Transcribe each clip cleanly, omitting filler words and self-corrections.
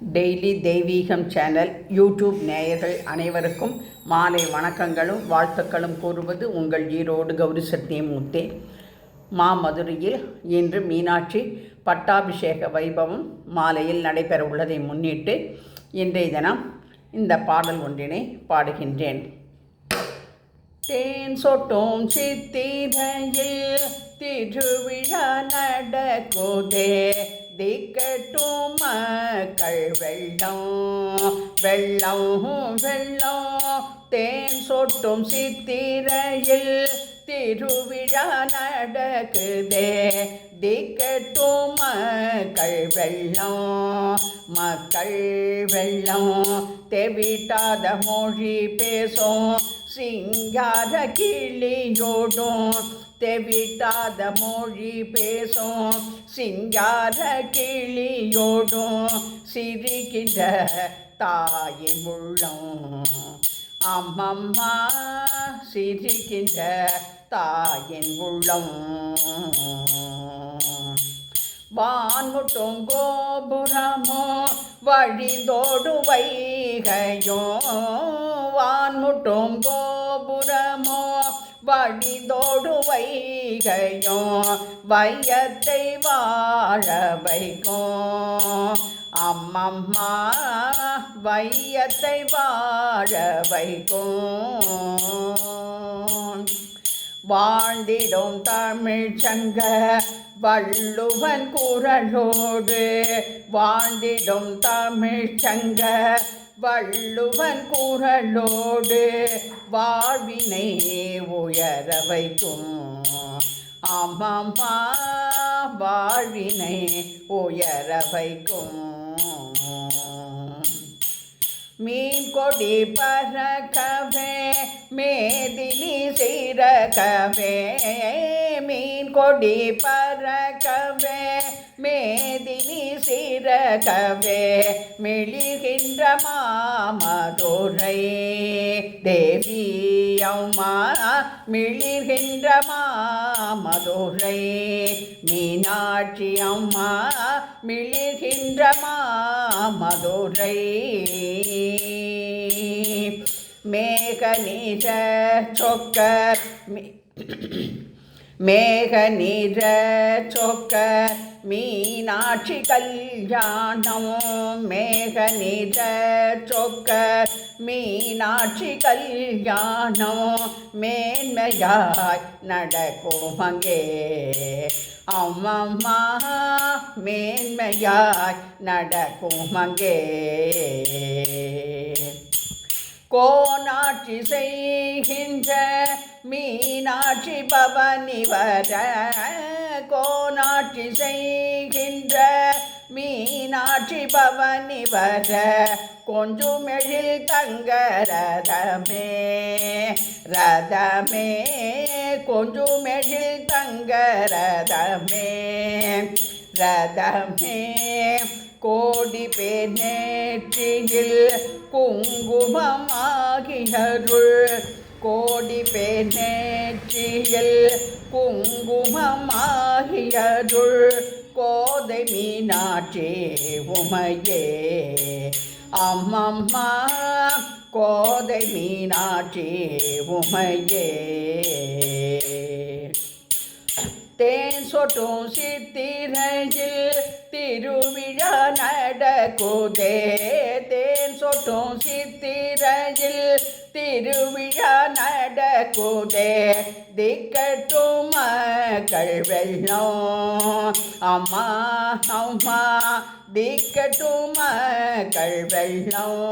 Daily தெய்வீகம் channel YouTube நேயர்கள் அனைவருக்கும் மாலை வணக்கங்களும் வாழ்த்துக்களும் கூறுவது உங்கள் ஈரோடு கௌரி சத்தியமூர்த்தி. மாமதுரையில் இன்று மீனாட்சி பட்டாபிஷேக வைபவம் மாலையில் நடைபெற உள்ளதை முன்னிட்டு இன்றைய தினம் இந்த பாடல் ஒன்றினை பாடுகின்றேன். தேன் சொட்டும் சித்திரையில் திருவிழா நடக்குதே, திக்கட்டும் மக்கள் வெள்ளம் வெள்ளம் வெள்ளம். தேன் சொட்டும் சித்திரையில் திருவிழா நடக்குதே, திக்கட்டும் மக்கள் வெள்ளம் மக்கள் வெள்ளம். தெவிட்டாத மொழி பேசும் சிங்கார கிளியோடும், தெவிட்டாத மொழி பேசும் சிங்கார கிளியோடும், சிரிக்கின்ற தாயின் உள்ளம் அம்மம்மா, சிரிக்கின்ற தாயின் உள்ளம். வான்முட்டும் கோபுரமோ வழிதோடு வைகையோ, வான்முட்டும் கோபுரமோ வழிதோடு வைகையோ, வையத்தை வாழ வைக்கும் அம்மம்மா, வையத்தை வாழ வைக்கும். வாழ்ந்திடும் தமிழ் சங்க வள்ளுவன் குரலோடு, வாழ்ந்திடும் தமிழ் சங்க வள்ளுவன் குரலோடு, வாழ்வினை உயர வைக்கும் அம்மம்மா, வாழ்வினை உயர வைக்கும். மீன் கொடி பறக்கவே மேதினி சிறக்கவே, மீன் கொடி பறக்கவே மேதினி சிறக்கவே, மிளிகின்ற மாமதுரை தேவி அம்மா, மிளிகின்ற மாமதுரை மீனாட்சி அம்மா, மிளிகின்ற மாமதுரை. மேக நீர சொக்கர் மேக நீர சொக்கர் மீனாட்சி கல்யாணம், மேக நீர சொக்கர் மீனாட்சி கல்யாணம், மேன்மையாய் நடக்கும் அங்கே அம்மம்மா, மேன்மையாய் நடக்கும் அங்கே. கோனாட்சி செய்கின்ற மீனாட்சி பவனி வர, கோனாட்சி செய்கின்ற மீனாட்சி பவனி வர, கொஞ்சுமெழில் தங்க ரதமே ரதமே, கொஞ்சுமெழில் தங்க ரதமே ரதமே. கோடி பேர் நேற்றியில் குங்குமமாகியருள், கோடி பேர் நேற்றியில் குங்குமமாகியருள், கோதை மீனாட்சி உமையே அம்மம்மா, கோதை மீனாட்சி உமையே. தேன் சொட்டும் சித்திரையில் திருவிழா நடக்குதே, தேன் சொட்டும் சித்திரையில் திருவிழா நடக்குதே, திக்கட்டும் மக்கள் வெள்ளம் அம்மா அம்மா, திக்கட்டும் மக்கள் வெள்ளம்.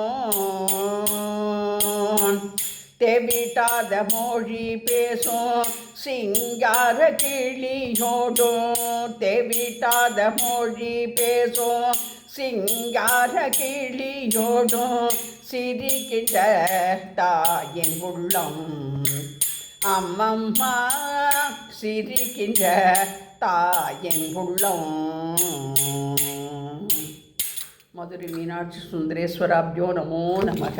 தெவிட்டாத மொழி பேசும் சிங்கார கிளியோடும், தெவிட்டாத மொழி பேசும் சிங்கார கிளியோடும், சிரிக்கின்ற தாயின் உள்ளம் அம்மம்மா, சிரிக்கின்ற தாயின் உள்ளம். மதுரை மீனாட்சி சுந்தரேஸ்வராப்ஜோ நமோ நமக.